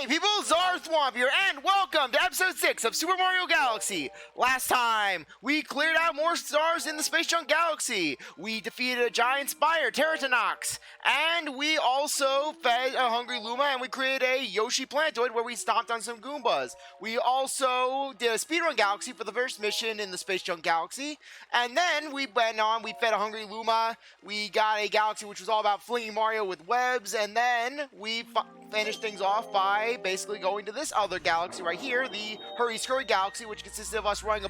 Hey people, CzarThwomp here, and welcome to episode 6 of Super Mario Galaxy. Last time, we cleared out more stars in the Space Junk Galaxy. We defeated a giant spire, Terratanox, and we also fed a hungry Luma, and we created a Yoshi Plantoid where we stomped on some Goombas. We also did a speedrun Galaxy for the first mission in the Space Junk Galaxy, and then we went on, we fed a hungry Luma, we got a Galaxy which was all about flinging Mario with webs, and then we finished things off by basically going to this other galaxy right here, the Hurry Scurry Galaxy, which consisted of us running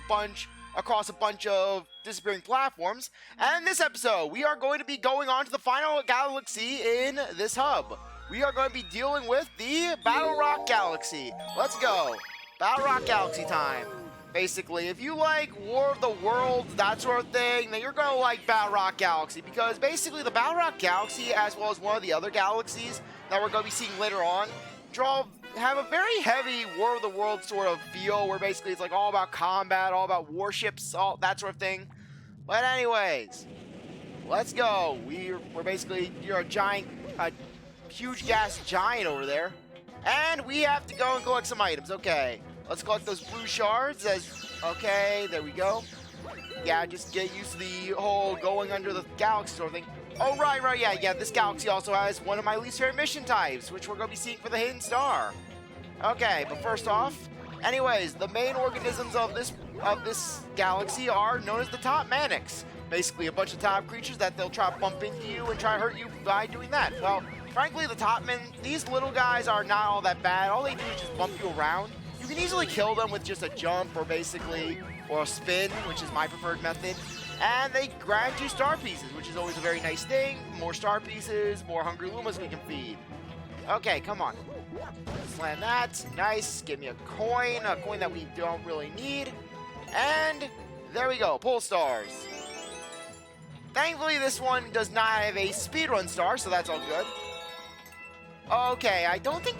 across a bunch of disappearing platforms. And in this episode, we are going to be going on to the final galaxy in this hub. We are going to be dealing with the Battlerock Galaxy. Let's go. Battlerock Galaxy time. Basically, if you like War of the Worlds, that sort of thing, then you're going to like Battlerock Galaxy, because basically the Battlerock Galaxy, as well as one of the other galaxies that we're going to be seeing later on, have a very heavy War of the Worlds sort of feel, where basically it's like all about combat, all about warships, all that sort of thing. But anyways, let's go. We're basically, you're a huge gas giant over there, and we have to go and collect some items. Okay. Let's collect those blue shards. Okay, there we go. Yeah, just get used to the whole going under the galaxy sort of thing. Oh, right, yeah. This galaxy also has one of my least favorite mission types, which we're going to be seeing for the hidden star. Okay, but first off, anyways, the main organisms of this galaxy are known as the top manics. Basically, a bunch of top creatures that they'll try to bump into you and try to hurt you by doing that. Well, frankly, these little guys are not all that bad. All they do is just bump you around. You can easily kill them with just a jump or a spin, which is my preferred method. And they grant you star pieces, which is always a very nice thing. More star pieces, more hungry Lumas we can feed. Okay, come on. Slam that. Nice. Give me a coin that we don't really need. And there we go. Pull stars. Thankfully, this one does not have a speedrun star, so that's all good. Okay, I don't think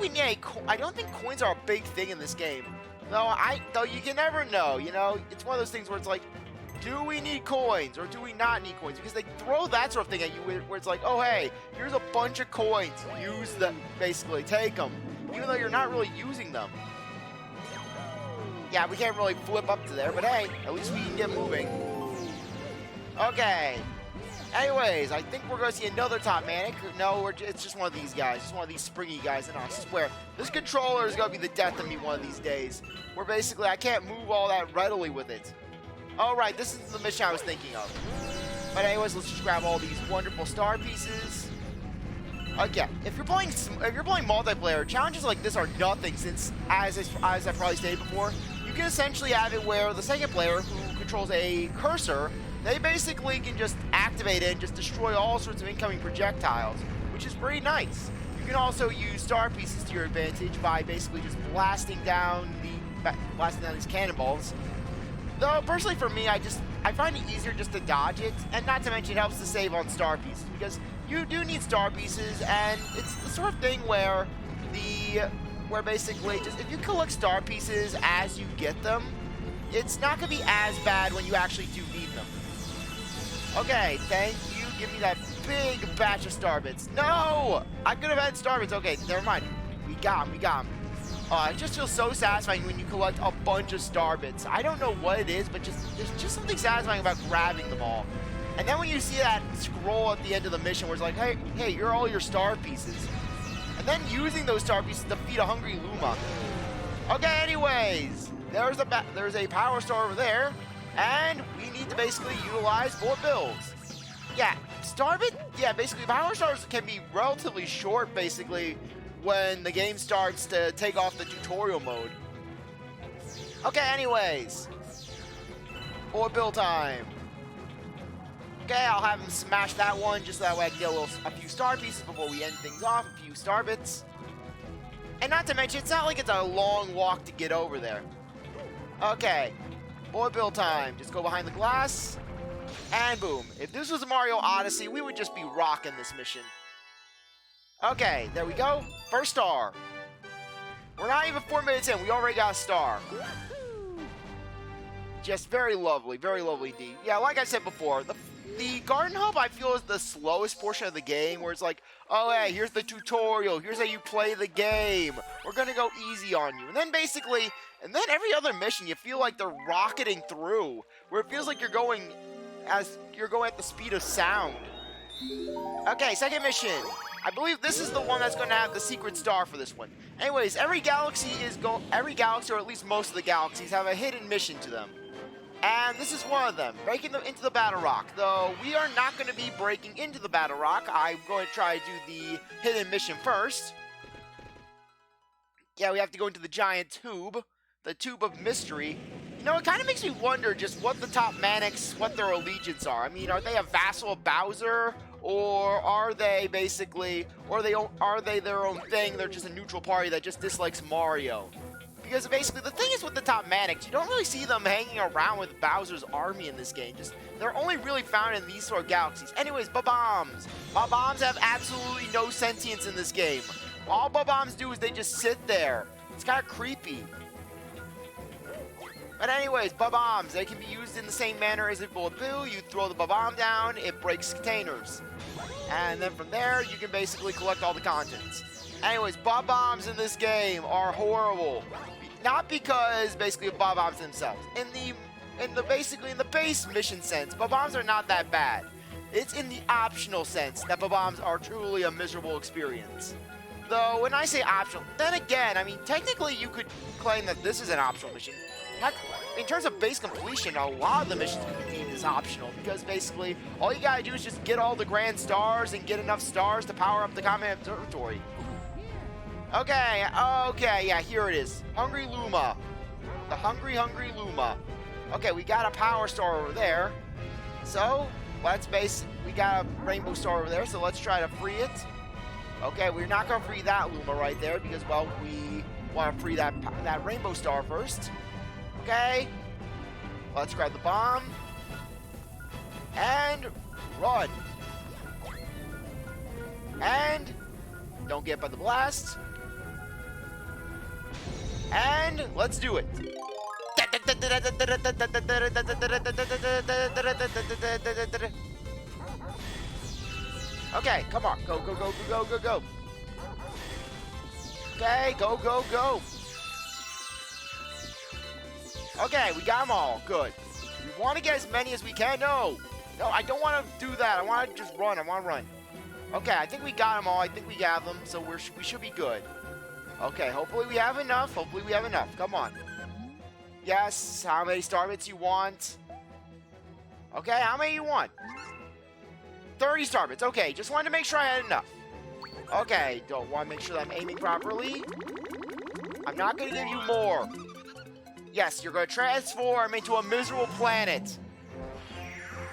coins are a big thing in this game. Though you can never know, you know? It's one of those things where it's like, do we need coins or do we not need coins? Because they throw that sort of thing at you where it's like, oh hey, here's a bunch of coins. Use them, basically. Take them. Even though you're not really using them. Yeah, we can't really flip up to there, but hey, at least we can get moving. Okay. Anyways, I think we're going to see another top manic. No, it's just one of these guys. Just one of these springy guys. And I swear, this controller is going to be the death of me one of these days. Where basically I can't move all that readily with it. Alright, this is the mission I was thinking of. But anyways, let's just grab all these wonderful star pieces. Again, if you're playing multiplayer, challenges like this are nothing, since, as I probably stated before, you can essentially have it where the second player, who controls a cursor, they basically can just activate it and just destroy all sorts of incoming projectiles, which is pretty nice. You can also use star pieces to your advantage by basically just blasting down these cannonballs. Though, personally for me, I find it easier just to dodge it, and not to mention it helps to save on star pieces, because you do need star pieces, and it's the sort of thing where basically just if you collect star pieces as you get them, it's not going to be as bad when you actually do need them. Okay, thank you. Give me that big batch of star bits. No! I could have had star bits. Okay, never mind. We got him. It just feels so satisfying when you collect a bunch of star bits. I don't know what it is, but there's just something satisfying about grabbing them all. And then when you see that scroll at the end of the mission where it's like, hey, you're all your star pieces. And then using those star pieces to feed a hungry Luma. Okay, anyways. There's a power star over there. And we need to basically utilize 4 builds. Yeah, basically power stars can be relatively short, basically, when the game starts to take off the tutorial mode. Okay, anyways. 4 build time. Okay, I'll have him smash that one, just so that way I can get a few star pieces before we end things off, a few star bits. And not to mention, it's not like it's a long walk to get over there. Okay. Boy build time. Just go behind the glass. And boom. If this was a Mario Odyssey, we would just be rocking this mission. Okay, there we go. First star. We're not even 4 minutes in. We already got a star. Just very lovely indeed. Yeah, like I said before, the Garden Hub, I feel, is the slowest portion of the game, where it's like, oh, hey, here's the tutorial, here's how you play the game, we're gonna go easy on you. And then basically, every other mission, you feel like they're rocketing through, where it feels like you're going at the speed of sound. Okay, second mission. I believe this is the one that's going to have the secret star for this one. Anyways, every galaxy, or at least most of the galaxies, have a hidden mission to them. And this is one of them, breaking them into the Battlerock. Though we are not going to be breaking into the Battlerock. I'm going to try to do the hidden mission first. Yeah, we have to go into the giant tube, the Tube of Mystery. You know, it kind of makes me wonder just what the top Manics, what their allegiance are. I mean, are they a vassal of Bowser? Or are they basically, are they their own thing? They're just a neutral party that just dislikes Mario. Because basically, the thing is with the top Manics, you don't really see them hanging around with Bowser's army in this game. They're only really found in these sort of galaxies. Anyways, Bob-Ombs. Bob-Ombs have absolutely no sentience in this game. All Bob-Ombs do is they just sit there. It's kind of creepy. But anyways, Bob-Ombs, they can be used in the same manner as a bullet bill. You throw the Bob-Omb down, it breaks containers. And then from there, you can basically collect all the contents. Anyways, Bob-Ombs in this game are horrible. Not because, basically, of Bob-Ombs themselves. In the base mission sense, Bob-Ombs are not that bad. It's in the optional sense that Bob-Ombs are truly a miserable experience. Though, when I say optional, then again, I mean, technically you could claim that this is an optional mission. Heck, in terms of base completion, a lot of the missions could be deemed as optional, because basically, all you gotta do is just get all the grand stars and get enough stars to power up the Comet Observatory. Okay, yeah, here it is. Hungry Luma. The Hungry Luma. Okay, we got a power star over there. So, we got a rainbow star over there, so let's try to free it. Okay, we're not gonna free that Luma right there, because, well, we want to free that rainbow star first. Okay, let's grab the bomb, and run, and don't get by the blast, and let's do it. Okay, come on, go. Okay, go. Okay, we got them all. Good. We want to get as many as we can. No, I don't want to do that. I want to just run. I want to run. Okay, I think we got them all. I think we got them, so we should be good. Okay, hopefully we have enough. Come on. Yes, how many star bits you want? Okay, how many you want? 30 star bits. Okay, just wanted to make sure I had enough. Okay, don't want to make sure that I'm aiming properly. I'm not going to give you more. Yes, you're going to transform into a miserable planet.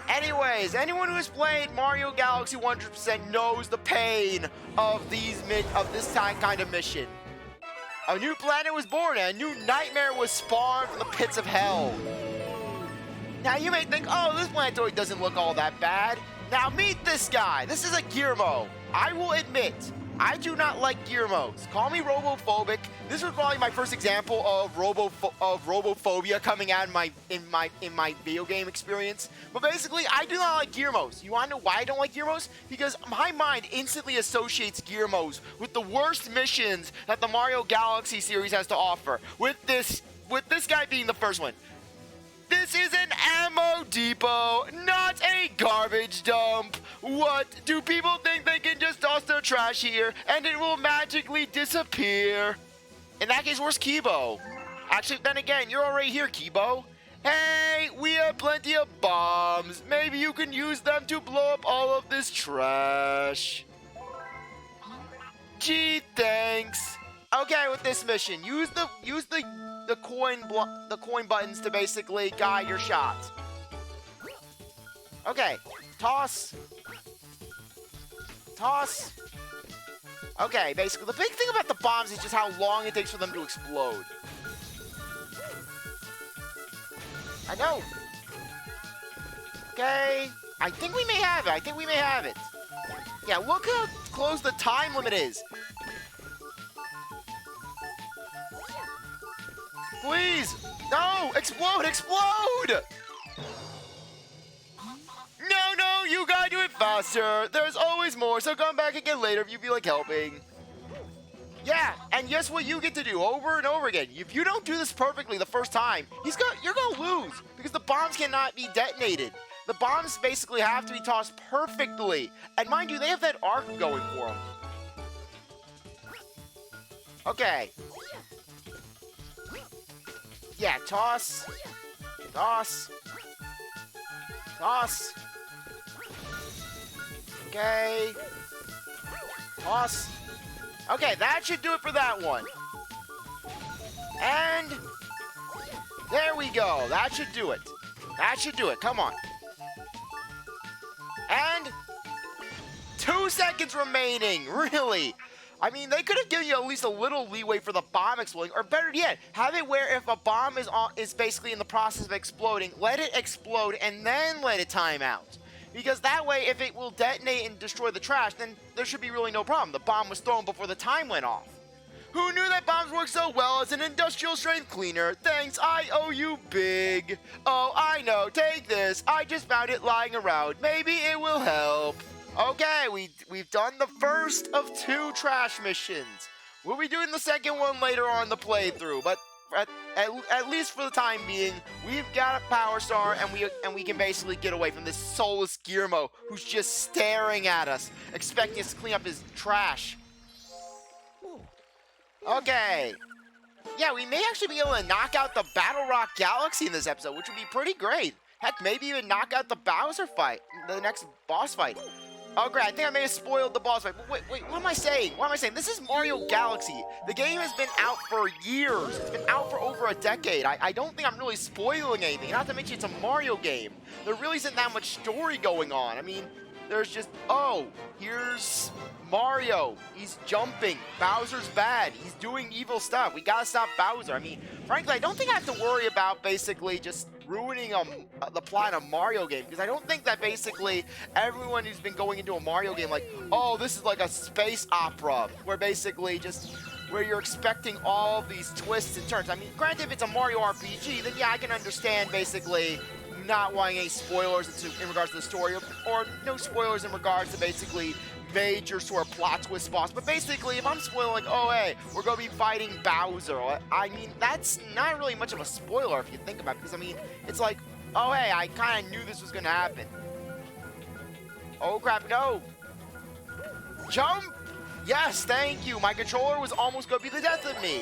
Anyways, anyone who has played Mario Galaxy 100% knows the pain of this kind of mission. A new planet was born and a new nightmare was spawned from the pits of hell. Now you may think, oh, this planetoid doesn't look all that bad. Now meet this guy. This is a Gearmo. I will admit, I do not like Gearmos. Call me robophobic. This was probably my first example of robophobia coming out in my video game experience. But basically, I do not like Gearmos. You want to know why I don't like Gearmos? Because my mind instantly associates Gearmos with the worst missions that the Mario Galaxy series has to offer. With this guy being the first one. This is an ammo depot, not a garbage dump. What? Do people think they can just toss their trash here and it will magically disappear? In that case, where's Kibo? Actually, then again, you're already here, Kibo. Hey, we have plenty of bombs. Maybe you can use them to blow up all of this trash. Gee, thanks. Okay, with this mission, use the coin buttons to basically guide your shots. Okay, toss. Okay, basically, the big thing about the bombs is just how long it takes for them to explode. I know. Okay, I think we may have it. Yeah, look how close the time limit is. Please! No! Explode! No! You gotta do it faster. There's always more, so come back again later if you feel like helping. Yeah, and guess what you get to do over and over again? If you don't do this perfectly the first time, you're gonna lose because the bombs cannot be detonated. The bombs basically have to be tossed perfectly. And mind you, they have that arc going for them. Okay. Yeah, toss. Toss. Toss. Okay. Toss. Okay, that should do it for that one. And there we go. That should do it. That should do it. Come on. And 2 seconds remaining. Really? I mean, they could have given you at least a little leeway for the bomb exploding, or better yet, have it where if a bomb is basically in the process of exploding, let it explode and then let it time out. Because that way, if it will detonate and destroy the trash, then there should be really no problem. The bomb was thrown before the time went off. Who knew that bombs work so well as an industrial strength cleaner? Thanks, I owe you big. Oh, I know, take this. I just found it lying around. Maybe it will help. Okay, we've done the first of 2 trash missions. We'll be doing the second one later on in the playthrough, but at least for the time being, we've got a power star, and we can basically get away from this soulless Gearmo who's just staring at us, expecting us to clean up his trash. Okay. Yeah, we may actually be able to knock out the Battlerock Galaxy in this episode, which would be pretty great. Heck, maybe even knock out the Bowser fight, the next boss fight. Oh, great, I think I may have spoiled the boss fight. But wait, what am I saying? What am I saying? This is Mario Galaxy. The game has been out for years. It's been out for over a decade. I don't think I'm really spoiling anything. Not to mention it's a Mario game. There really isn't that much story going on. I mean, there's just, oh, here's Mario. He's jumping. Bowser's bad. He's doing evil stuff. We gotta stop Bowser. I mean, frankly, I don't think I have to worry about basically just ruining the plot of a Mario game, because I don't think that basically everyone who's been going into a Mario game like, oh, this is like a space opera, where basically just where you're expecting all of these twists and turns. I mean, granted, if it's a Mario RPG, then yeah, I can understand basically not wanting any spoilers in regards to the story, or no spoilers in regards to basically major sort of plot twist boss. But basically, if I'm spoiling like, oh hey, we're gonna be fighting Bowser, I mean, that's not really much of a spoiler if you think about it, because I mean, it's like, oh hey, I kind of knew this was gonna happen. Oh crap, no. Jump! Yes, thank you. My controller was almost gonna be the death of me.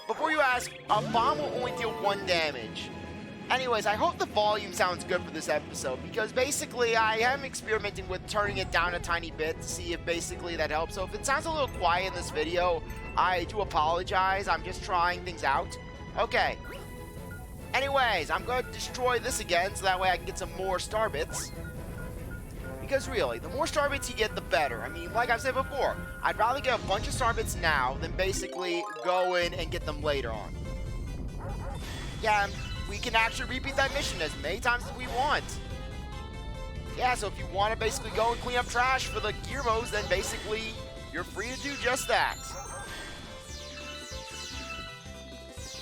Before you ask, a bomb will only deal 1 damage. Anyways, I hope the volume sounds good for this episode, because basically I am experimenting with turning it down a tiny bit to see if basically that helps. So if it sounds a little quiet in this video, I do apologize. I'm just trying things out. Okay. Anyways, I'm going to destroy this again so that way I can get some more star bits. Because really, the more star bits you get, the better. I mean, like I've said before, I'd rather get a bunch of star bits now than basically go in and get them later on. Yeah, we can actually repeat that mission as many times as we want. Yeah, so if you want to basically go and clean up trash for the Gearmos, then basically you're free to do just that.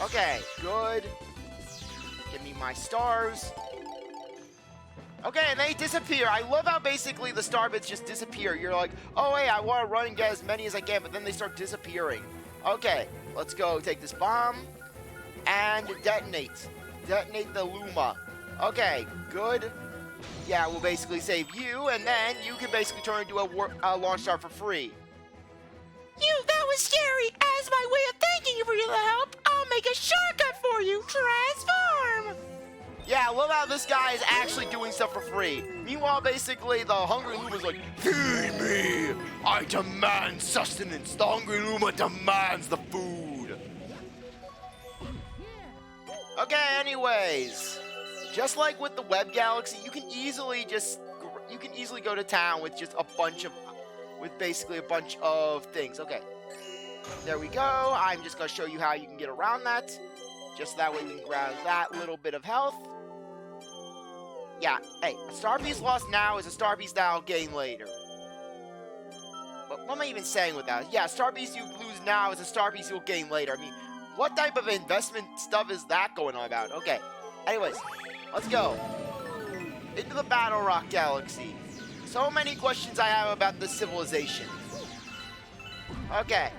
Okay, good. Give me my stars. Okay, and they disappear. I love how basically the star bits just disappear. You're like, oh hey, I want to run and get as many as I can, but then they start disappearing. Okay, let's go take this bomb and detonate. Detonate the Luma. Okay, good. Yeah, we'll basically save you, and then you can basically turn into a launch star for free. That was scary. As my way of thanking you for your help, I'll make a shortcut for you. Transform! Yeah, I love how this guy is actually doing stuff for free. Meanwhile, basically, the Hungry Luma's like, feed me! I demand sustenance. The Hungry Luma demands the food. Okay, anyways. Just like with the Web Galaxy, you can easily go to town with just basically a bunch of things. Okay. There we go. I'm just going to show you how you can get around that. Just that way we can grab that little bit of health. Yeah, hey, a star piece lost now is a star piece that I'll gain later. But what am I even saying with that? Yeah, a star piece you lose now is a star piece you'll gain later. I mean, what type of investment stuff is that going on about? Okay, anyways, let's go. Into the Battlerock Galaxy. So many questions I have about this civilization. Okay.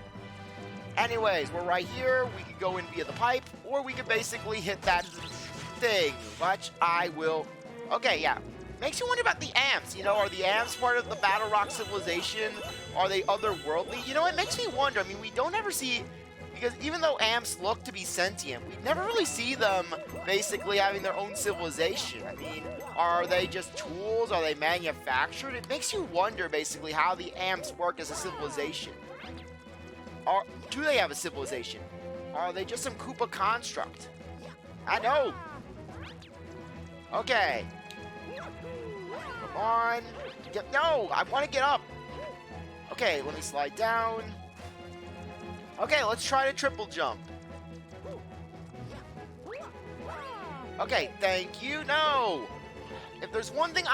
Anyways, we're right here. We could go in via the pipe, or we could basically hit that thing, which I will. Okay, yeah. Makes you wonder about the amps. You know, are the amps part of the Battlerock civilization? Are they otherworldly? You know, it makes me wonder. I mean, we don't ever see, because even though amps look to be sentient, we never really see them basically having their own civilization. I mean, are they just tools? Are they manufactured? It makes you wonder basically how the amps work as a civilization. Do they have a civilization? Are they just some Koopa construct? I know. Okay. Come on. No, I want to get up. Okay, let me slide down. Okay, let's try to triple jump. Okay, thank you. No. If there's one thing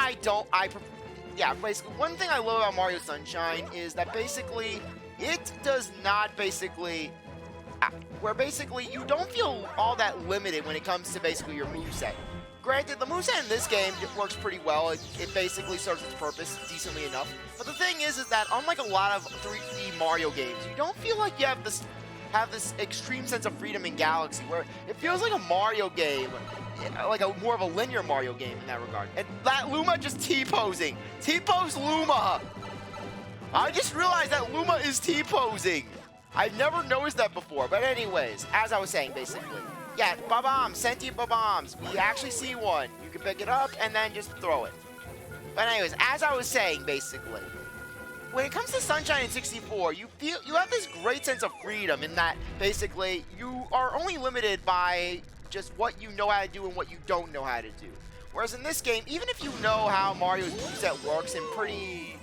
basically one thing I love about Mario Sunshine is that basically it does not basically, where basically you don't feel all that limited when it comes to basically your moveset. Granted, the moveset in this game works pretty well. It basically serves its purpose decently enough. But the thing is that unlike a lot of 3D Mario games, you don't feel like you have this extreme sense of freedom in Galaxy, where it feels like a Mario game, like more of a linear Mario game in that regard. And that Luma just T-posing. T-pose Luma! I just realized that Luma is T-posing. I've never noticed that before. But anyways, as I was saying, basically. Yeah, Bob-ombs, sentient Bob-ombs. We actually see one. You can pick it up and then just throw it. But anyways, as I was saying, basically, when it comes to Sunshine in 64, you have this great sense of freedom in that, basically, you are only limited by just what you know how to do and what you don't know how to do. Whereas in this game, even if you know how Mario's moveset works in pretty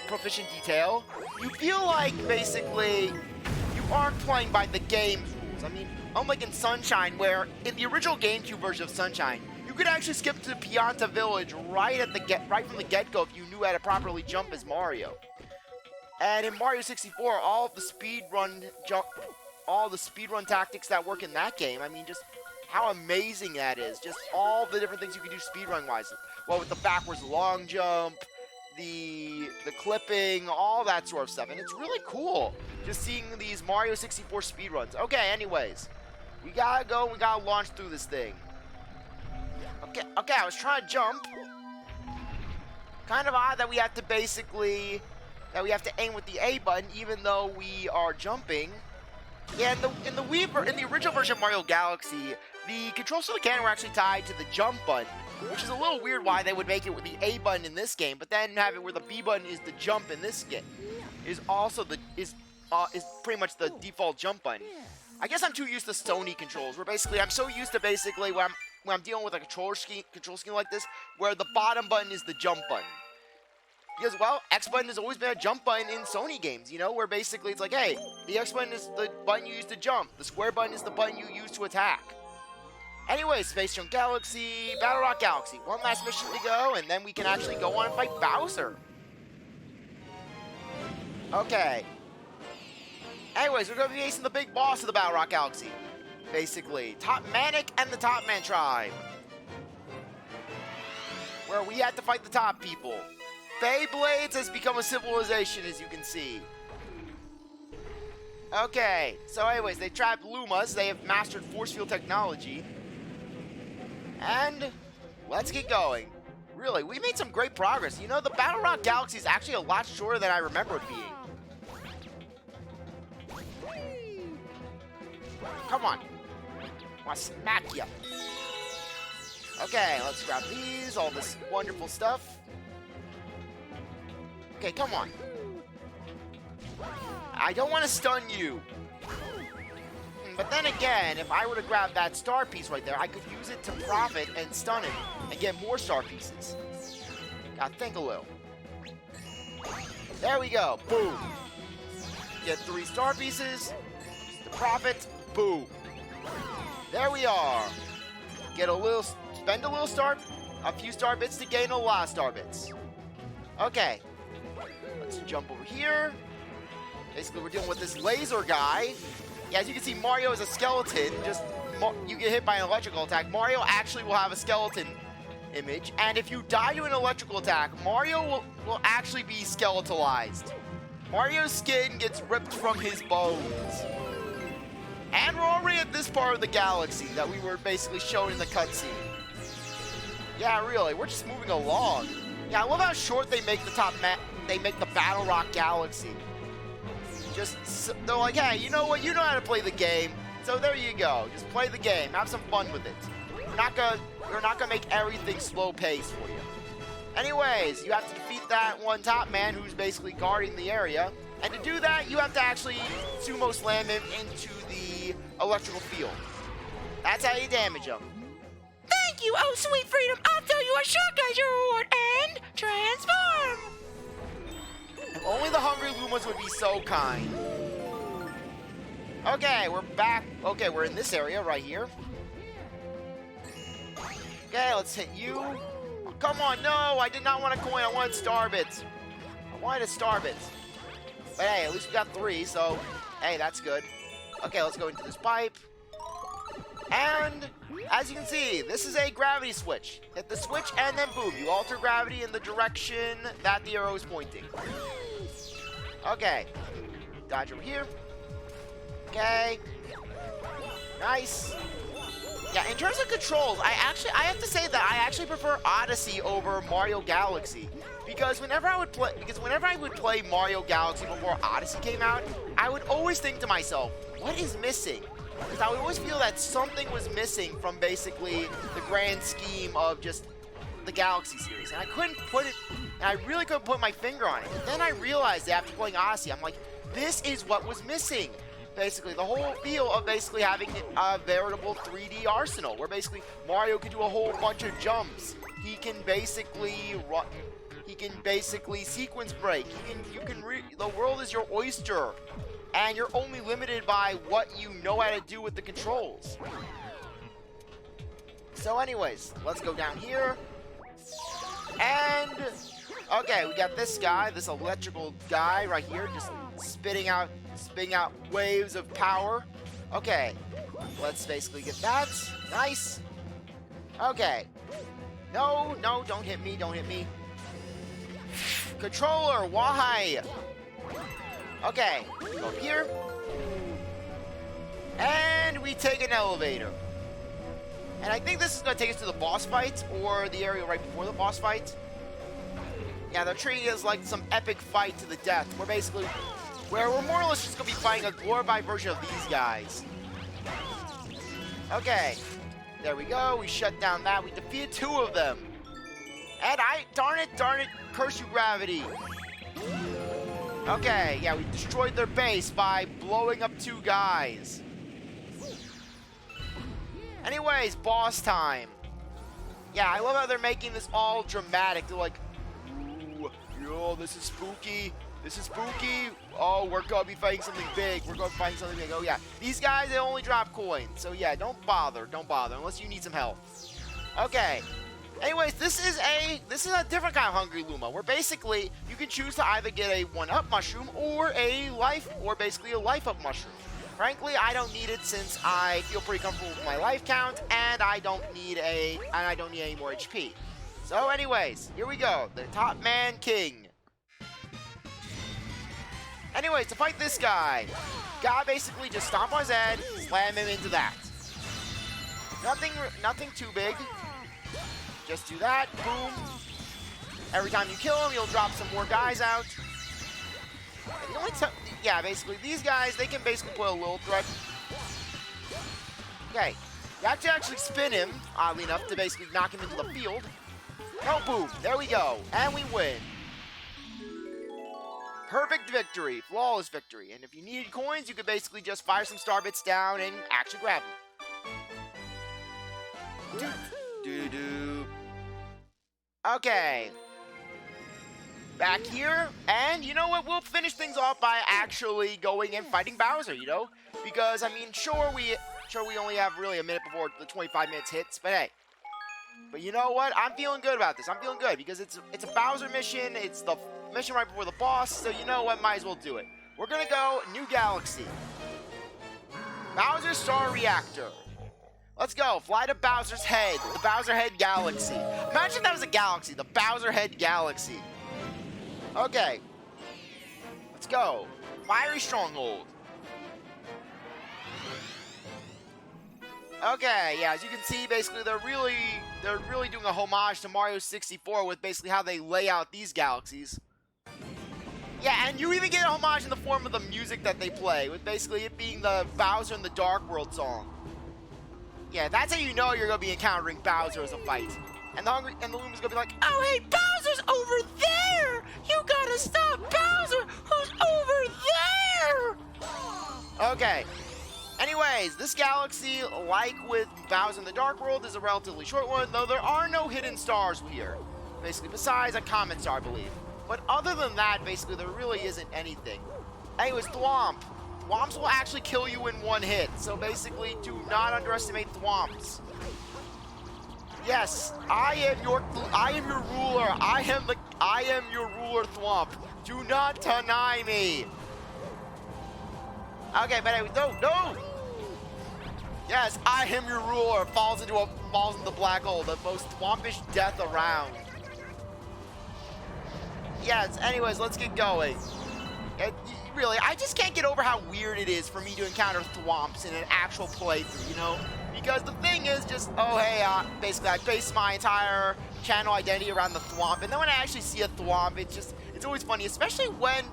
proficient detail, you feel like basically you aren't playing by the game's rules. I mean, unlike in Sunshine, where in the original GameCube version of Sunshine, you could actually skip to Pianta Village right from the get-go if you knew how to properly jump as Mario. And in Mario 64, all the speedrun tactics that work in that game, I mean, just how amazing that is. Just all the different things you can do speedrun-wise. Well, with the backwards long jump, the clipping, all that sort of stuff. And it's really cool just seeing these Mario 64 speedruns. Okay, anyways. We gotta go, we gotta launch through this thing. Okay, I was trying to jump. Kind of odd that we have to aim with the A button even though we are jumping. Yeah, in the original version of Mario Galaxy, the controls for the cannon were actually tied to the jump button, which is a little weird why they would make it with the A button in this game, but then have it where the B button is the jump in this game. Is pretty much the default jump button. I guess I'm too used to Sony controls, where basically I'm so used to basically when I'm dealing with a control scheme like this, where the bottom button is the jump button. Because, well, X button has always been a jump button in Sony games, you know, where basically it's like, hey, the X button is the button you use to jump, the square button is the button you use to attack. Anyway, Space Junk Galaxy, Battlerock Galaxy. One last mission to go, and then we can actually go on and fight Bowser. Okay. Anyways, we're going to be facing the big boss of the Battlerock Galaxy. Basically, Top Manic and the Top Man Tribe. Where we had to fight the top people. Beyblades has become a civilization, as you can see. Okay, so anyways, they trapped Lumas. They have mastered force field technology. And let's get going. Really, we made some great progress. You know, the Battlerock Galaxy is actually a lot shorter than I remember it being. Come on. I want to smack ya. Okay, let's grab these, all this wonderful stuff. Okay, come on. I don't want to stun you. But then again, if I were to grab that star piece right there, I could use it to profit and stun him and get more star pieces. Gotta think a little. There we go. Boom. Get 3 star pieces. Use the profit. Boom. There we are. Spend a few star bits to gain a lot of star bits. Okay. Let's jump over here. Basically, we're dealing with this laser guy. Yeah, as you can see, Mario is a skeleton. You get hit by an electrical attack. Mario actually will have a skeleton image, and if you die to an electrical attack, Mario will actually be skeletalized. Mario's skin gets ripped from his bones. And we're already at this part of the galaxy that we were basically shown in the cutscene. Yeah, really, we're just moving along. Yeah, I love how short they make they make the Battlerock Galaxy. They're like, hey, you know what? You know how to play the game, so there you go. Just play the game, have some fun with it. We're not gonna make everything slow paced for you. Anyways, you have to defeat that one top man who's basically guarding the area, and to do that, you have to actually sumo slam him into the electrical field. That's how you damage him. Thank you, oh sweet freedom. I'll tell you a shortcut as your reward and transform. If only the Hungry Lumas would be so kind. Okay, we're back. Okay, we're in this area right here. Okay, let's hit you. Oh, come on, no, I did not want a coin. I wanted star bits. I wanted a star bits. But hey, at least we got 3, so hey, that's good. Okay, let's go into this pipe. And as you can see, this is a gravity switch. Hit the switch and then boom, you alter gravity in the direction that the arrow is pointing. Okay, dodge over here. Okay, nice. Yeah, in terms of controls, I have to say that I actually prefer Odyssey over Mario Galaxy. Because whenever I would play Mario Galaxy before Odyssey came out, I would always think to myself, what is missing? Because I would always feel that something was missing from basically the grand scheme of just the Galaxy series. And I couldn't put it, and I really couldn't put my finger on it. And then I realized that after playing Odyssey, I'm like, this is what was missing. Basically, the whole feel of basically having a veritable 3D arsenal, where basically Mario can do a whole bunch of jumps. He can basically sequence break. The world is your oyster, and you're only limited by what you know how to do with the controls. So anyways, let's go down here. And okay, we got this guy, this electrical guy right here, just spitting out waves of power. Okay, let's basically get that. Nice. Okay. No, don't hit me, don't hit me. Controller, why? Okay, go up here. And we take an elevator. And I think this is going to take us to the boss fight, or the area right before the boss fight. Yeah, they're treating it as like some epic fight to the death. We're more or less just going to be fighting a glorified version of these guys. Okay, there we go. We shut down that. We defeated 2 of them. And darn it, curse you, gravity. Okay, yeah, we destroyed their base by blowing up 2 guys. Anyways, boss time. Yeah, I love how they're making this all dramatic. They're like, ooh, yo, this is spooky. This is spooky. Oh, we're going to be fighting something big. Oh, yeah. These guys, they only drop coins. So, yeah, don't bother. Unless you need some help. Okay. Anyways, this is a different kind of Hungry Luma, where basically you can choose to either get a 1-up mushroom or basically a life-up mushroom. Frankly, I don't need it since I feel pretty comfortable with my life count, and I don't need any more HP. So, anyways, here we go. The Top Man King. Anyways, to fight this guy, gotta basically just stomp on his head, slam him into that. Nothing too big. Just do that, boom. Every time you kill him, you'll drop some more guys out. And the only yeah, basically, these guys, they can basically put a little threat. Okay, you have to actually spin him, oddly enough, to basically knock him into the field. Oh, boom, there we go, and we win. Perfect victory, flawless victory. And if you needed coins, you could basically just fire some star bits down and actually grab them. Do-do-do. Okay. Back here, and you know what? We'll finish things off by actually going and fighting Bowser, you know? Because, I mean, sure we only have really a minute before the 25 minutes hits, but hey. But you know what? I'm feeling good about this. I'm feeling good because it's a Bowser mission. It's the mission right before the boss, so you know what? Might as well do it. We're gonna go New Galaxy. Bowser Star Reactor. Let's go. Fly to Bowser's Head. The Bowser Head Galaxy. Imagine if that was a galaxy. The Bowser Head Galaxy. Okay. Let's go. Fiery Stronghold. Okay, yeah, as you can see, basically they're really doing a homage to Mario 64 with basically how they lay out these galaxies. Yeah, and you even get a homage in the form of the music that they play, with basically it being the Bowser in the Dark World song. Yeah, that's how you know you're gonna be encountering Bowser as a fight. And the Luma's gonna be like, Oh, hey, Bowser's over there! You gotta stop Bowser, who's over there! okay. Anyways, this galaxy, like with Bowser in the Dark World, is a relatively short one, though there are no hidden stars here. Basically, besides a comet star, I believe. But other than that, basically, there really isn't anything. Anyways, Thwomp. Thwomps will actually kill you in one hit, so basically, do not underestimate Thwomps. Yes, I am your ruler. I am your ruler, Thwomp. Do not deny me. Okay, but anyway, no. Yes, I am your ruler. Falls into the black hole, the most Thwompish death around. Yes. Anyways, let's get going. Really, I just can't get over how weird it is for me to encounter Thwomps in an actual playthrough, you know? Because the thing is just, oh hey, basically I base my entire channel identity around the Thwomp, and then when I actually see a Thwomp, it's always funny, especially when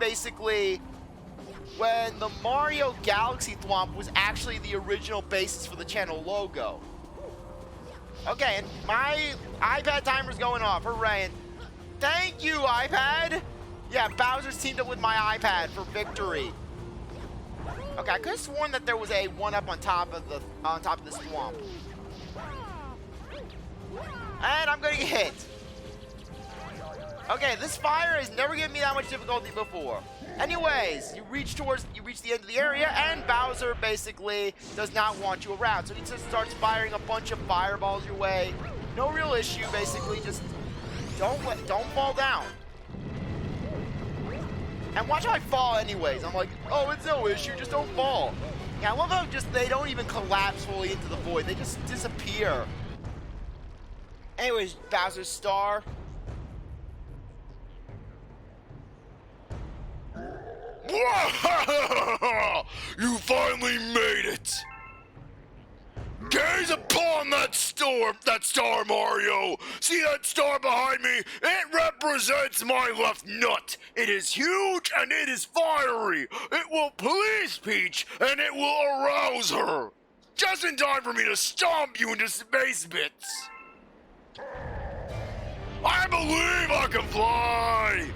the Mario Galaxy Thwomp was actually the original basis for the channel logo. Okay, and my iPad timer's going off, hooray. And thank you, iPad! Yeah, Bowser's teamed up with my iPad for victory. Okay, I could have sworn that there was a 1-up on top of this Thwomp. And I'm gonna get hit. Okay, this fire has never given me that much difficulty before. Anyways, you reach the end of the area, and Bowser basically does not want you around. So he just starts firing a bunch of fireballs your way. No real issue, basically, just don't fall down. And watch how I fall anyways. I'm like, oh, it's no issue, just don't fall. Yeah, I love how they don't even collapse fully into the void. They just disappear. Anyways, Bowser's star. You finally made it! Gaze upon that star, Mario! See that star behind me? It represents my left nut! It is huge and it is fiery! It will please Peach and it will arouse her! Just in time for me to stomp you into space bits! I believe I can fly!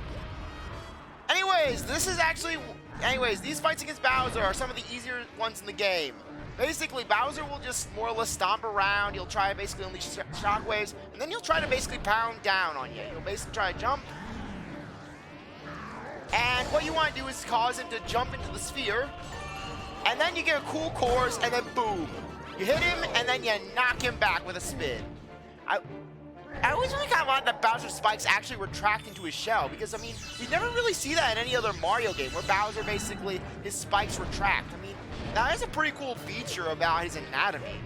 Anyways, these fights against Bowser are some of the easier ones in the game. Basically, Bowser will just more or less stomp around, he'll try to basically unleash shockwaves, and then he'll try to basically pound down on you. He'll basically try to jump. And what you want to do is cause him to jump into the sphere, and then you get a cool course, and then boom. You hit him, and then you knock him back with a spin. I always really kind of like that Bowser's spikes actually retract into his shell, because, I mean, we never really see that in any other Mario game, where Bowser basically, his spikes retract. I mean, that is a pretty cool feature about his anatomy.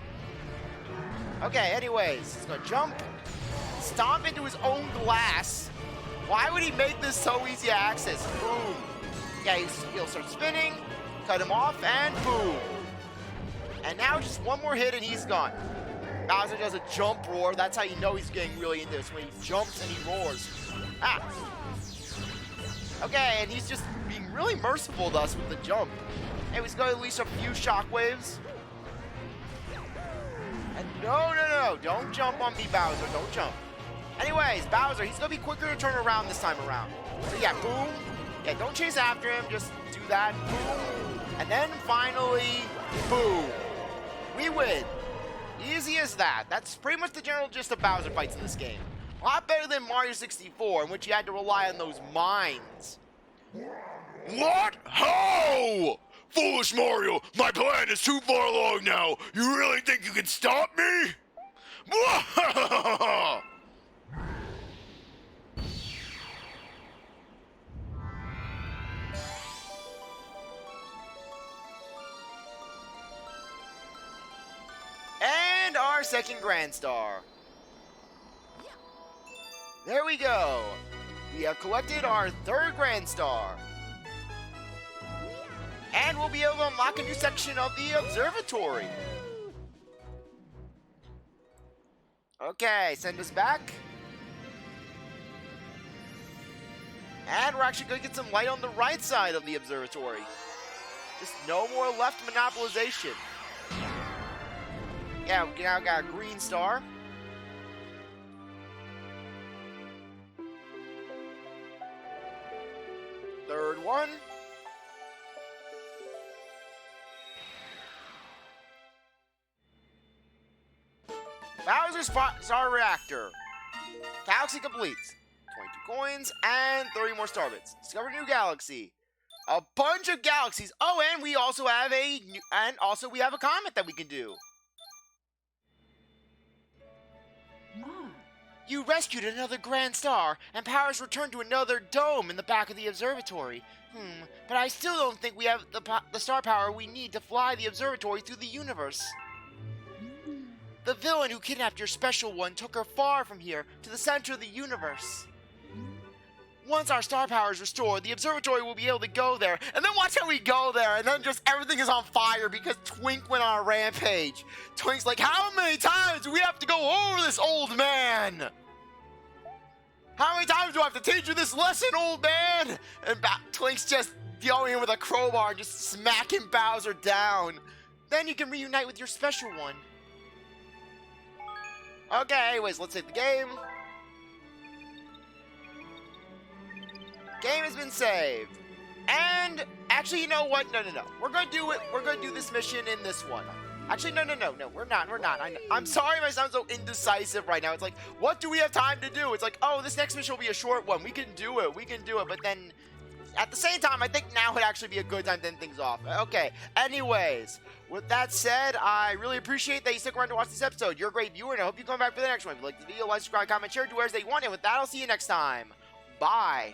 Okay, anyways, he's gonna jump, stomp into his own glass. Why would he make this so easy to access? Boom. Yeah, he'll start spinning, cut him off, and boom. And now just one more hit and he's gone. Bowser does a jump roar. That's how you know he's getting really into this, when he jumps and he roars. Ah. Okay, and he's just being really merciful to us with the jump. And he's going to release a few shockwaves. And no, don't jump on me, Bowser. Don't jump. Anyways, Bowser, he's going to be quicker to turn around this time around. So yeah, boom. Yeah, don't chase after him. Just do that. Boom. And then finally, boom. We win. Easy as that. That's pretty much the general gist of Bowser fights in this game. A lot better than Mario 64, in which you had to rely on those mines. What? How? Foolish Mario, my plan is too far along now. You really think you can stop me? And And our second Grand Star. There we go. We have collected our third Grand Star. And we'll be able to unlock a new section of the observatory. Okay, send us back. And we're actually going to get some light on the right side of the observatory. Just no more left monopolization. Yeah, we now got a green star. Third one. Bowser's Star Reactor. Galaxy completes. 22 coins and 30 more star bits. Discover new galaxy. A bunch of galaxies. Oh, and we also have we have a comet that we can do. You rescued another grand star, and power's returned to another dome in the back of the observatory. But I still don't think we have the star power we need to fly the observatory through the universe. The villain who kidnapped your special one took her far from here, to the center of the universe. Once our star power is restored, the observatory will be able to go there, and then watch how we go there, and then just everything is on fire because Twink went on a rampage. Twink's like, how many times do we have to go over this, old man? How many times do I have to teach you this lesson, old man? And Twink's just going in with a crowbar and just smacking Bowser down. Then you can reunite with your special one. Okay, anyways, let's hit the game. Game has been saved. And actually, you know what? No. We're gonna do it. We're gonna do this mission in this one. Actually, no. We're not. I'm sorry if I sound so indecisive right now. It's like, what do we have time to do? It's like, oh, this next mission will be a short one. We can do it. But then, at the same time, I think now would actually be a good time to end things off. Okay. Anyways, with that said, I really appreciate that you stuck around to watch this episode. You're a great viewer, and I hope you come back for the next one. If you like the video, like, subscribe, comment, share, do whatever you want. And with that, I'll see you next time. Bye.